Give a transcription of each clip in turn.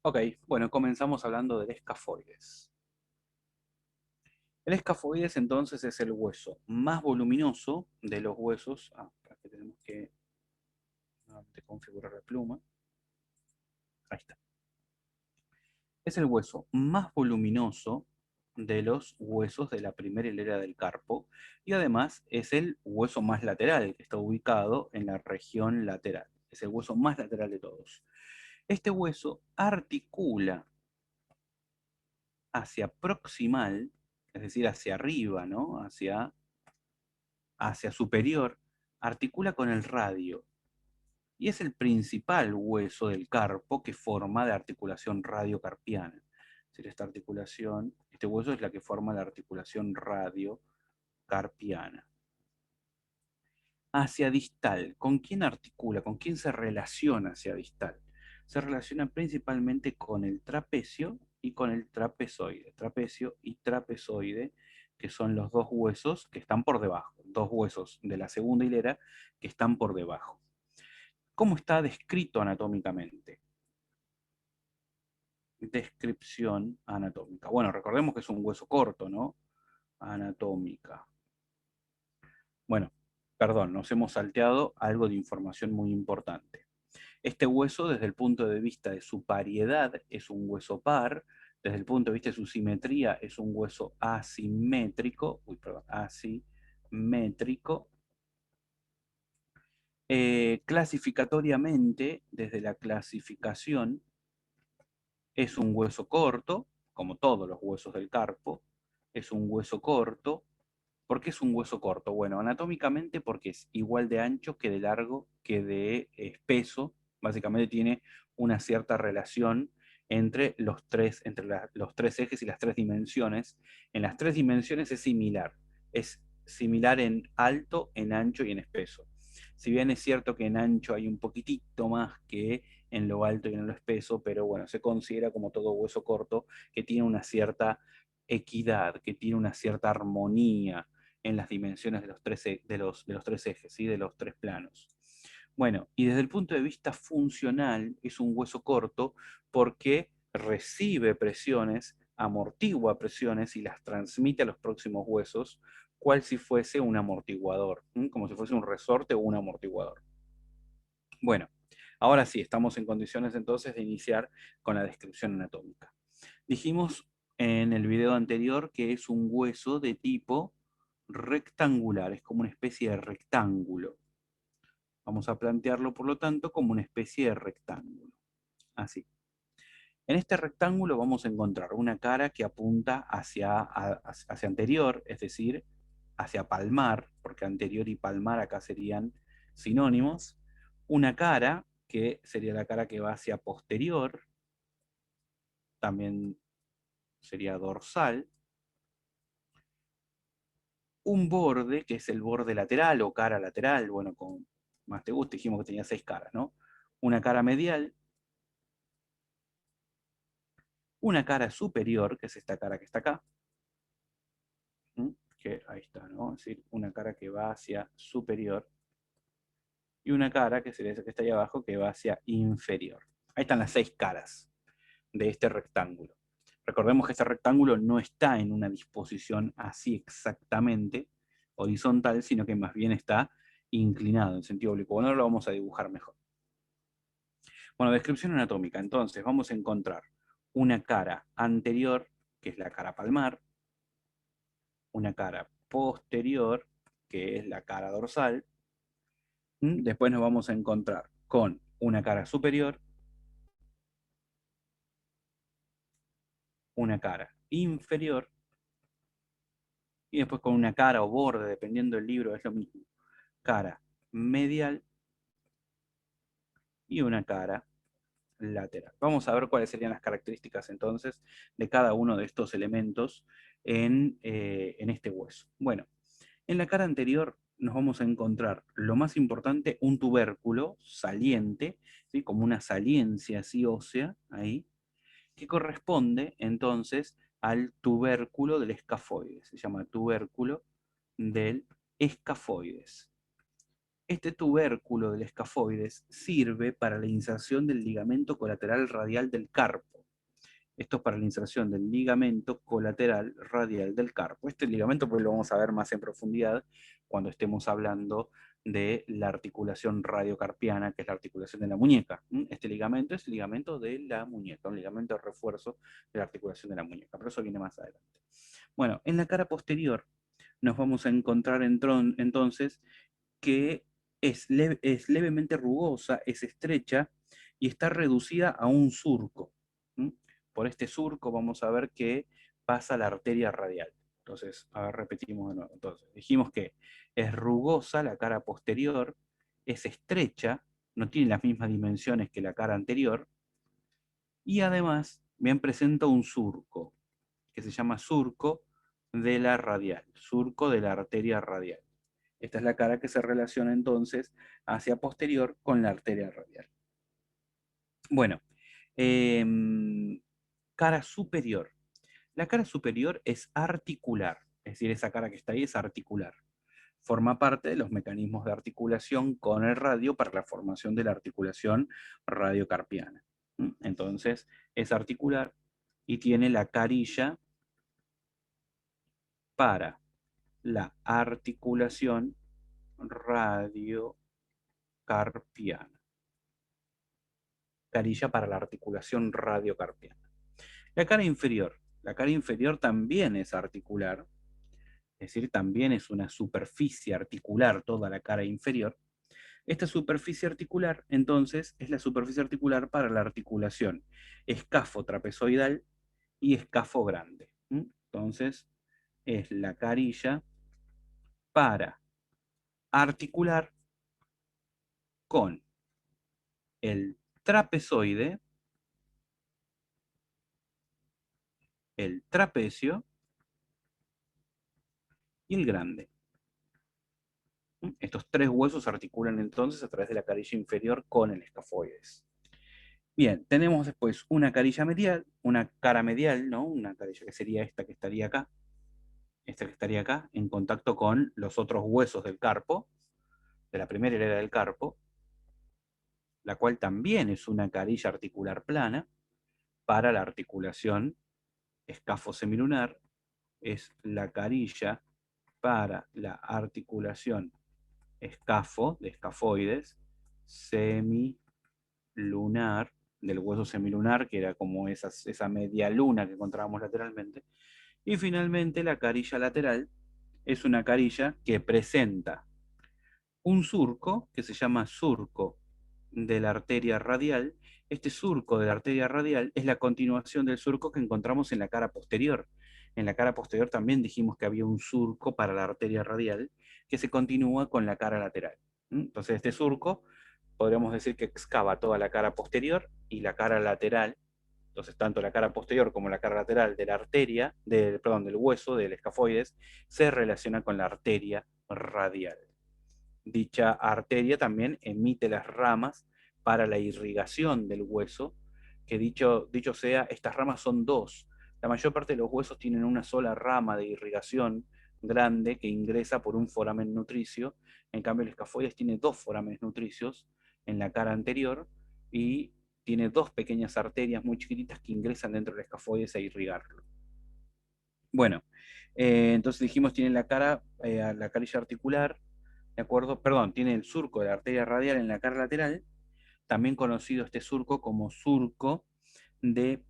Ok, bueno, comenzamos hablando del escafoides. El escafoides entonces es el hueso más voluminoso de los huesos. Acá tenemos que nuevamente configurar la pluma. Ahí está. Es el hueso más voluminoso de los huesos de la primera hilera del carpo y además es el hueso más lateral que está ubicado en la región lateral. Es el hueso más lateral de todos. Este hueso articula hacia proximal, es decir, hacia arriba, ¿no? Hacia superior, articula con el radio y es el principal hueso del carpo que forma la articulación radiocarpiana. Es decir, este hueso es la que forma la articulación radiocarpiana. Hacia distal, ¿con quién articula? ¿Con quién se relaciona hacia distal? Se relaciona principalmente con el trapecio y con el trapezoide. Trapecio y trapezoide, que son los dos huesos que están por debajo, dos huesos de la segunda hilera que están por debajo. ¿Cómo está descrito anatómicamente? Descripción anatómica. Bueno, recordemos que es un hueso corto, ¿no? Anatómica. Bueno, perdón, nos hemos salteado algo de información muy importante. Este hueso, desde el punto de vista de su pariedad, es un hueso par. Desde el punto de vista de su simetría, es un hueso asimétrico. Asimétrico. Clasificatoriamente, desde la clasificación, es un hueso corto, como todos los huesos del carpo. Es un hueso corto. ¿Por qué es un hueso corto? Bueno, anatómicamente porque es igual de ancho que de largo que de espeso. Básicamente tiene una cierta relación los tres ejes y las tres dimensiones. En las tres dimensiones es similar. Es similar en alto, en ancho y en espeso. Si bien es cierto que en ancho hay un poquitito más que en lo alto y en lo espeso, pero bueno, se considera como todo hueso corto que tiene una cierta equidad, que tiene una cierta armonía en las dimensiones de los tres ejes, ¿sí? De los tres planos. Bueno, y desde el punto de vista funcional es un hueso corto porque recibe presiones, amortigua presiones y las transmite a los próximos huesos, cual si fuese un amortiguador, como si fuese un resorte o un amortiguador. Bueno, ahora sí, estamos en condiciones entonces de iniciar con la descripción anatómica. Dijimos en el video anterior que es un hueso de tipo rectangular, es como una especie de rectángulo. Vamos a plantearlo, por lo tanto, como una especie de rectángulo. Así. En este rectángulo vamos a encontrar una cara que apunta hacia anterior, es decir, hacia palmar, porque anterior y palmar acá serían sinónimos. Una cara que sería la cara que va hacia posterior, también sería dorsal. Un borde, que es el borde lateral o cara lateral, bueno, como más te gusta, dijimos que tenía 6 caras, ¿no? Una cara medial, una cara superior, que es esta cara que está acá, que ahí está, ¿no? Es decir, una cara que va hacia superior, y una cara, que sería esa que está ahí abajo, que va hacia inferior. Ahí están las 6 caras de este rectángulo. Recordemos que este rectángulo no está en una disposición así exactamente horizontal, sino que más bien está inclinado en sentido oblicuo. Bueno, ahora lo vamos a dibujar mejor. Bueno, descripción anatómica. Entonces, vamos a encontrar una cara anterior, que es la cara palmar, una cara posterior, que es la cara dorsal. Después nos vamos a encontrar con una cara superior, una cara inferior, y después con una cara o borde, dependiendo del libro, es lo mismo. Cara medial y una cara lateral. Vamos a ver cuáles serían las características entonces de cada uno de estos elementos en este hueso. Bueno, en la cara anterior nos vamos a encontrar lo más importante, un tubérculo saliente, ¿sí? Como una saliencia así ósea ahí, que corresponde entonces al tubérculo del escafoides. Se llama tubérculo del escafoides. Este tubérculo del escafoides sirve para la inserción del ligamento colateral radial del carpo. Esto es para la inserción del ligamento colateral radial del carpo. Este ligamento pues lo vamos a ver más en profundidad cuando estemos hablando de la articulación radiocarpiana, que es la articulación de la muñeca. Este ligamento es el ligamento de la muñeca, un ligamento de refuerzo de la articulación de la muñeca, pero eso viene más adelante. Bueno, en la cara posterior nos vamos a encontrar entonces que es levemente rugosa, es estrecha y está reducida a un surco. ¿Mm? Por este surco vamos a ver que pasa la arteria radial. Entonces, a ver, repetimos de nuevo. Entonces, dijimos que es rugosa la cara posterior, es estrecha, no tiene las mismas dimensiones que la cara anterior, y además bien presenta un surco, que se llama surco de la radial, surco de la arteria radial. Esta es la cara que se relaciona entonces hacia posterior con la arteria radial. Bueno, cara superior. La cara superior es articular, es decir, esa cara que está ahí es articular. Forma parte de los mecanismos de articulación con el radio para la formación de la articulación radiocarpiana. Entonces, es articular y tiene la carilla para la articulación radiocarpiana. Carilla para la articulación radiocarpiana. La cara inferior. La cara inferior también es articular, es decir, también es una superficie articular toda la cara inferior. Esta superficie articular, entonces, es la superficie articular para la articulación escafo trapezoidal y escafo grande. Entonces, es la carilla para articular con el trapezoide, el trapecio y el grande. Estos tres huesos articulan entonces a través de la carilla inferior con el escafoides. Bien, tenemos después una carilla medial, una cara medial, ¿no? Una carilla que sería esta que estaría acá, en contacto con los otros huesos del carpo, de la primera hilera del carpo, la cual también es una carilla articular plana para la articulación escafo-semilunar, es la carilla para la articulación escafo, de escafoides, semilunar, del hueso semilunar, que era como esa media luna que encontrábamos lateralmente. Y finalmente la carilla lateral es una carilla que presenta un surco que se llama surco de la arteria radial. Este surco de la arteria radial es la continuación del surco que encontramos en la cara posterior. En la cara posterior también dijimos que había un surco para la arteria radial que se continúa con la cara lateral. Entonces este surco podríamos decir que excava toda la cara posterior y la cara lateral. Entonces, tanto la cara posterior como la cara lateral de la arteria, del hueso, del escafoides, se relaciona con la arteria radial. Dicha arteria también emite las ramas para la irrigación del hueso, que dicho sea, estas ramas son dos. La mayor parte de los huesos tienen una sola rama de irrigación grande que ingresa por un foramen nutricio. En cambio, el escafoides tiene dos foramenes nutricios en la cara anterior y tiene dos pequeñas arterias muy chiquititas que ingresan dentro del escafoides a irrigarlo. Bueno, entonces dijimos tiene la carilla articular, ¿de acuerdo? Perdón, tiene el surco de la arteria radial en la cara lateral, también conocido este surco como surco de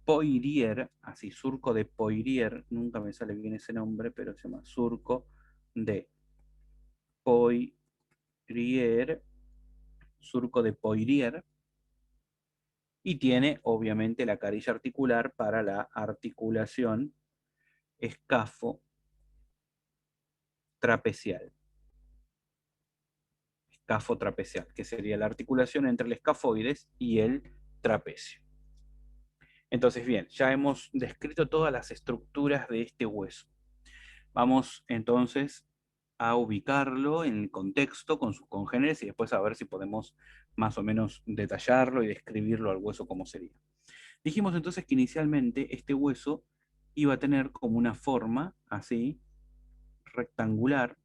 Poirier, así, surco de Poirier, nunca me sale bien ese nombre, pero se llama surco de Poirier, surco de Poirier, y tiene obviamente la carilla articular para la articulación escafo trapecial. Escafo trapecial, que sería la articulación entre el escafoides y el trapecio. Entonces, bien, ya hemos descrito todas las estructuras de este hueso. Vamos entonces a ubicarlo en el contexto con sus congéneres y después a ver si podemos más o menos detallarlo y describirlo al hueso como sería. Dijimos entonces que inicialmente este hueso iba a tener como una forma así, rectangular.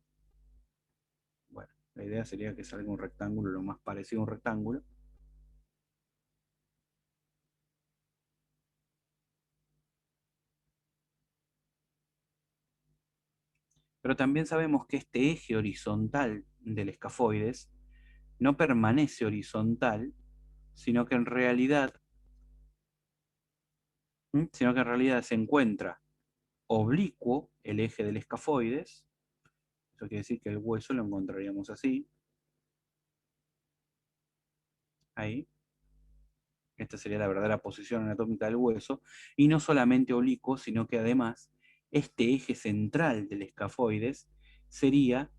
Bueno, La idea sería que salga un rectángulo lo más parecido a un rectángulo. Pero también sabemos que este eje horizontal del escafoides no permanece horizontal, sino que en realidad, sino que en realidad se encuentra oblicuo el eje del escafoides. Eso quiere decir que el hueso lo encontraríamos así, ahí. Esta sería la verdadera posición anatómica del hueso. Y no solamente oblicuo, sino que además este eje central del escafoides sería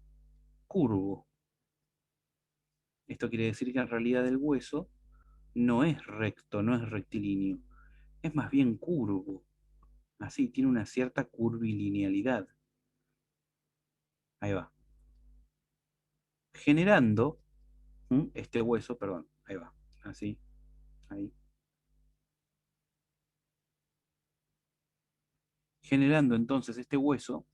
curvo. Esto quiere decir que en realidad el hueso no es recto, no es rectilíneo, es más bien curvo. Así, tiene una cierta curvilinealidad. Ahí va. Generando este hueso, perdón, ahí va. Así, ahí. Generando entonces este hueso,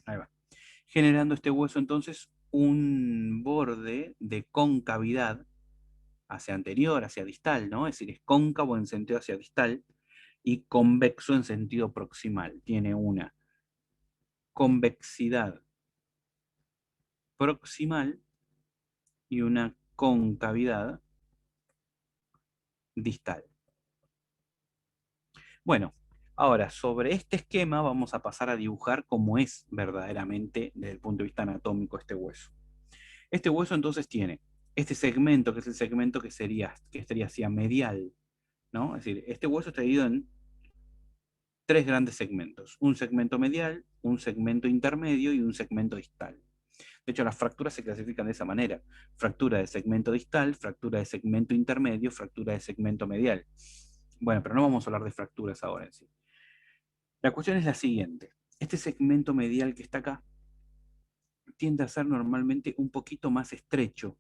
ahí va. Generando este hueso entonces un borde de concavidad hacia anterior, hacia distal, ¿no? Es decir, es cóncavo en sentido hacia distal y convexo en sentido proximal. Tiene una convexidad proximal y una concavidad distal. Bueno, ahora sobre este esquema vamos a pasar a dibujar cómo es verdaderamente desde el punto de vista anatómico este hueso. Este hueso entonces tiene este segmento, que es el segmento que estaría hacia medial, ¿no? Es decir, este hueso está dividido en tres grandes segmentos: un segmento medial, un segmento intermedio y un segmento distal. De hecho, las fracturas se clasifican de esa manera: fractura de segmento distal, fractura de segmento intermedio, fractura de segmento medial. Bueno, pero no vamos a hablar de fracturas ahora en sí. La cuestión es la siguiente: este segmento medial que está acá tiende a ser normalmente un poquito más estrecho.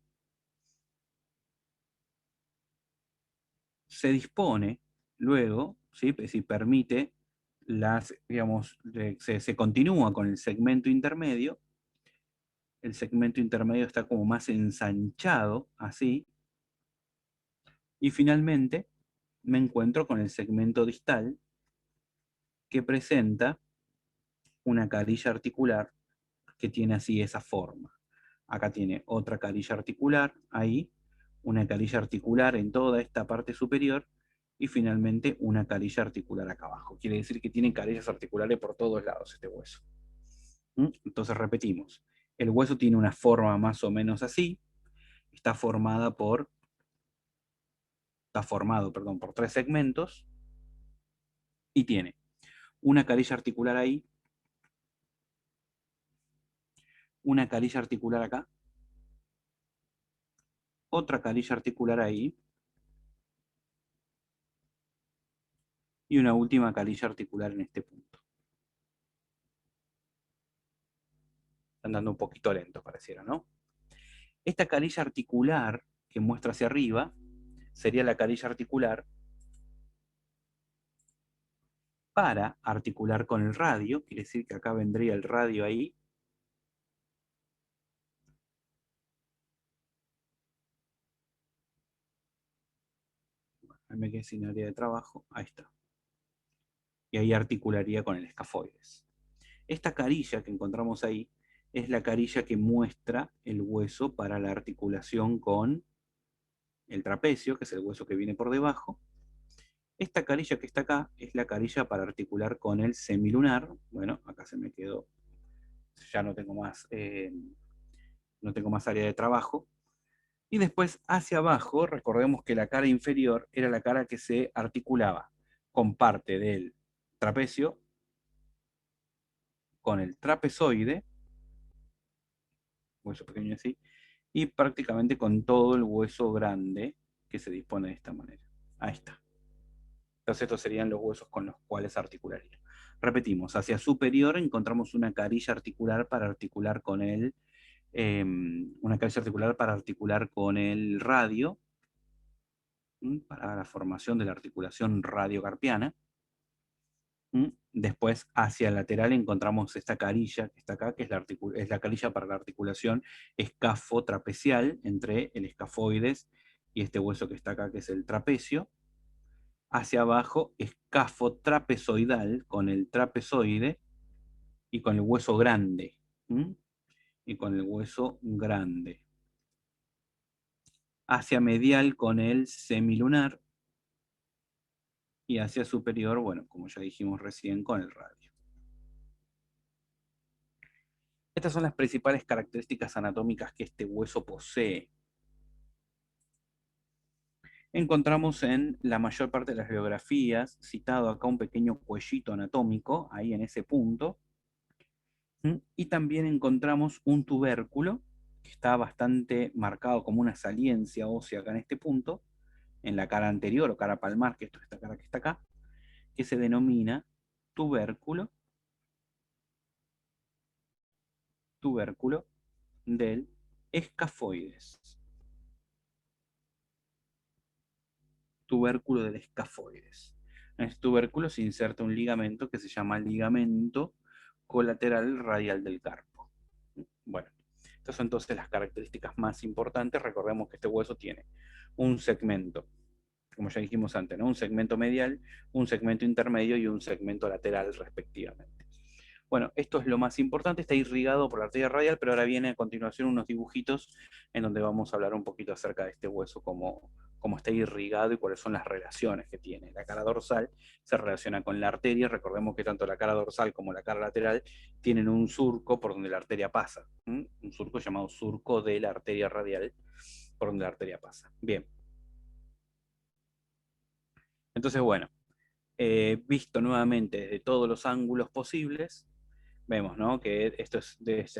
Se dispone luego, ¿sí? Es decir, permite digamos, se continúa con el segmento intermedio. El segmento intermedio está como más ensanchado, así, y finalmente me encuentro con el segmento distal, que presenta una carilla articular que tiene así esa forma. Acá tiene otra carilla articular, ahí, una carilla articular en toda esta parte superior, y finalmente una carilla articular acá abajo. Quiere decir que tiene carillas articulares por todos lados este hueso. Entonces repetimos: el hueso tiene una forma más o menos así, está formado, perdón, por tres segmentos, y tiene una carilla articular ahí, una carilla articular acá, otra carilla articular ahí, y una última carilla articular en este punto. Andando un poquito lento, pareciera, ¿no? Esta carilla articular que muestra hacia arriba sería la carilla articular para articular con el radio. Quiere decir que acá vendría el radio ahí. Ahí me quedé sin área de trabajo. Ahí está. Y ahí articularía con el escafoides. Esta carilla que encontramos ahí es la carilla que muestra el hueso para la articulación con el trapecio, que es el hueso que viene por debajo. Esta carilla que está acá es la carilla para articular con el semilunar. Bueno, acá se me quedó, ya no tengo más área de trabajo. Y después hacia abajo, recordemos que la cara inferior era la cara que se articulaba con parte del trapecio, con el trapezoide, hueso pequeño así, y prácticamente con todo el hueso grande que se dispone de esta manera. Ahí está. Entonces estos serían los huesos con los cuales articularía. Repetimos: hacia superior encontramos una carilla articular para articular con una carilla articular para articular con el radio, para la formación de la articulación radiocarpiana. Después, hacia el lateral encontramos esta carilla que está acá, que es la carilla para la articulación escafotrapecial entre el escafoides y este hueso que está acá, que es el trapecio. Hacia abajo, escafotrapezoidal con el trapezoide y con el hueso grande. ¿Mm? Y con el hueso grande. Hacia medial con el semilunar y hacia superior, bueno, como ya dijimos recién, con el radio. Estas son las principales características anatómicas que este hueso posee. Encontramos en la mayor parte de las biografías, citado acá un pequeño cuellito anatómico, ahí en ese punto, y también encontramos un tubérculo, que está bastante marcado como una saliencia ósea acá en este punto, en la cara anterior o cara palmar, que esto es esta cara que está acá, que se denomina tubérculo, tubérculo del escafoides. Tubérculo del escafoides. En este tubérculo se inserta un ligamento que se llama ligamento colateral radial del carpo. Bueno, estas son entonces las características más importantes. Recordemos que este hueso tiene un segmento, como ya dijimos antes, ¿no? Un segmento medial, un segmento intermedio y un segmento lateral respectivamente. Bueno, esto es lo más importante, está irrigado por la arteria radial, pero ahora viene a continuación unos dibujitos en donde vamos a hablar un poquito acerca de este hueso, cómo está irrigado y cuáles son las relaciones que tiene. La cara dorsal se relaciona con la arteria, recordemos que tanto la cara dorsal como la cara lateral tienen un surco por donde la arteria pasa, un surco llamado surco de la arteria radial, por donde la arteria pasa. Bien, entonces bueno, visto nuevamente desde todos los ángulos posibles, vemos, ¿no? Que esta es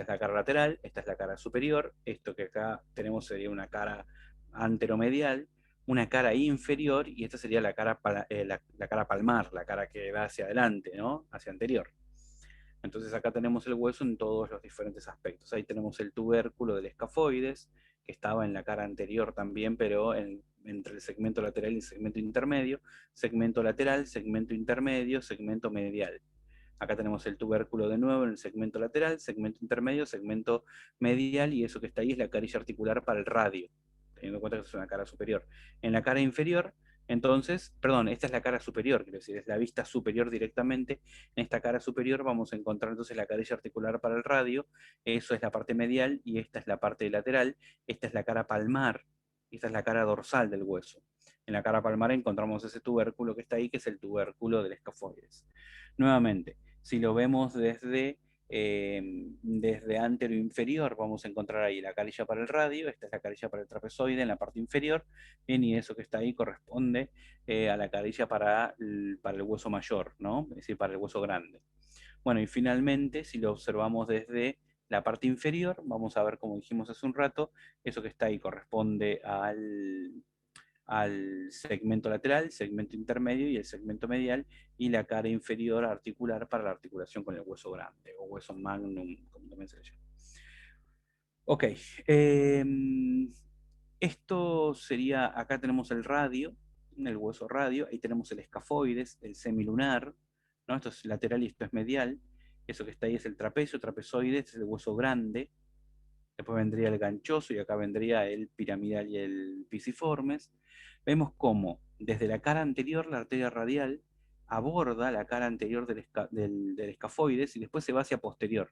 la cara lateral, esta es la cara superior, esto que acá tenemos sería una cara anteromedial, una cara inferior, y esta sería la cara palmar, la cara que va hacia adelante, ¿no? Hacia anterior. Entonces acá tenemos el hueso en todos los diferentes aspectos. Ahí tenemos el tubérculo del escafoides, que estaba en la cara anterior también, pero entre el segmento lateral y el segmento intermedio. Segmento lateral, segmento intermedio, segmento medial. Acá tenemos el tubérculo de nuevo en el segmento lateral, segmento intermedio, segmento medial, y eso que está ahí es la carilla articular para el radio, teniendo en cuenta que es una cara superior. En la cara inferior, entonces, perdón, esta es la cara superior, quiero decir, es la vista superior directamente. En esta cara superior vamos a encontrar entonces la carilla articular para el radio, eso es la parte medial, y esta es la parte lateral, esta es la cara palmar, esta es la cara dorsal del hueso. En la cara palmar encontramos ese tubérculo que está ahí, que es el tubérculo del escafoides. Nuevamente, si lo vemos desde antero inferior, vamos a encontrar ahí la carilla para el radio, esta es la carilla para el trapezoide en la parte inferior, bien, y eso que está ahí corresponde a la carilla para el hueso mayor, ¿no? Es decir, para el hueso grande. Bueno, y finalmente, si lo observamos desde la parte inferior, vamos a ver, como dijimos hace un rato, eso que está ahí corresponde al segmento lateral, segmento intermedio y el segmento medial, y la cara inferior articular para la articulación con el hueso grande, o hueso magnum, como también se le llama. Ok, esto sería, acá tenemos el radio, el hueso radio, ahí tenemos el escafoides, el semilunar, ¿no? Esto es lateral y esto es medial, eso que está ahí es el trapecio, trapezoides es el hueso grande, después vendría el ganchoso y acá vendría el piramidal y el pisiformes. Vemos cómo desde la cara anterior la arteria radial aborda la cara anterior del escafoides y después se va hacia posterior.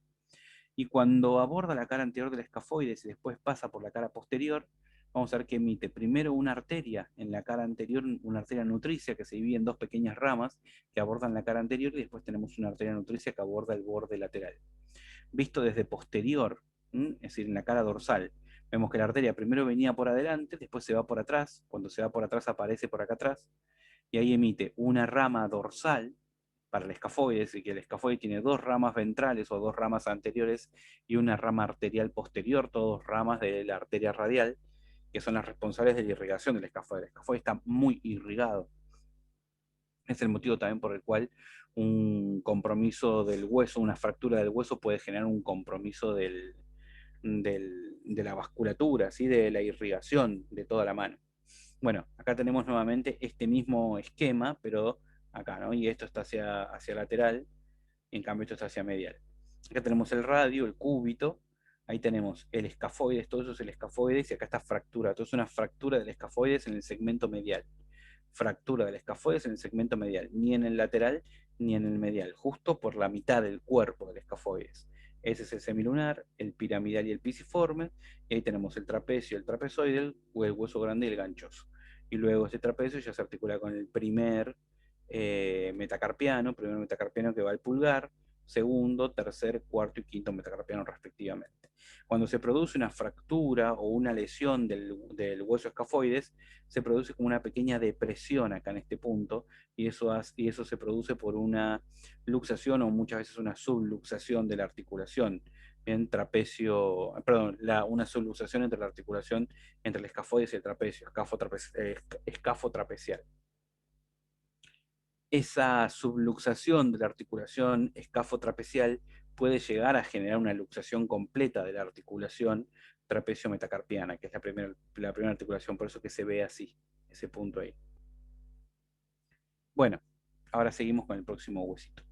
Y cuando aborda la cara anterior del escafoides y después pasa por la cara posterior, vamos a ver que emite primero una arteria en la cara anterior, una arteria nutricia que se divide en dos pequeñas ramas que abordan la cara anterior, y después tenemos una arteria nutricia que aborda el borde lateral. Visto desde posterior, es decir, en la cara dorsal, vemos que la arteria primero venía por adelante, después se va por atrás, cuando se va por atrás aparece por acá atrás, y ahí emite una rama dorsal para el escafoide, es decir, que el escafoide tiene dos ramas ventrales o dos ramas anteriores y una rama arterial posterior, todas ramas de la arteria radial, que son las responsables de la irrigación del escafoide. El escafoide está muy irrigado. Es el motivo también por el cual un compromiso del hueso, una fractura del hueso puede generar un compromiso de la vasculatura, ¿sí? De la irrigación de toda la mano. Bueno, acá tenemos nuevamente este mismo esquema, pero acá, ¿no? Y esto está hacia lateral, y en cambio esto está hacia medial. Acá tenemos el radio, el cúbito, ahí tenemos el escafoides, todo eso es el escafoides, y acá está fractura, todo es una fractura del escafoides en el segmento medial. Fractura del escafoides en el segmento medial, ni en el lateral ni en el medial, justo por la mitad del cuerpo del escafoides. Ese es el semilunar, el piramidal y el pisiforme, y ahí tenemos el trapecio, el trapezoidal, o el hueso grande y el ganchoso. Y luego este trapecio ya se articula con el primer metacarpiano que va al pulgar, segundo, tercer, cuarto y quinto metacarpiano respectivamente. Cuando se produce una fractura o una lesión del hueso escafoides, se produce como una pequeña depresión acá en este punto, y eso se produce por una luxación o muchas veces una subluxación de la articulación. Bien, trapecio, perdón, una subluxación entre la articulación entre el escafoides y el trapecio, escafo trapecial. Esa subluxación de la articulación escafotrapezial puede llegar a generar una luxación completa de la articulación trapecio-metacarpiana, que es la primera articulación, por eso que se ve así, ese punto ahí. Bueno, ahora seguimos con el próximo huesito.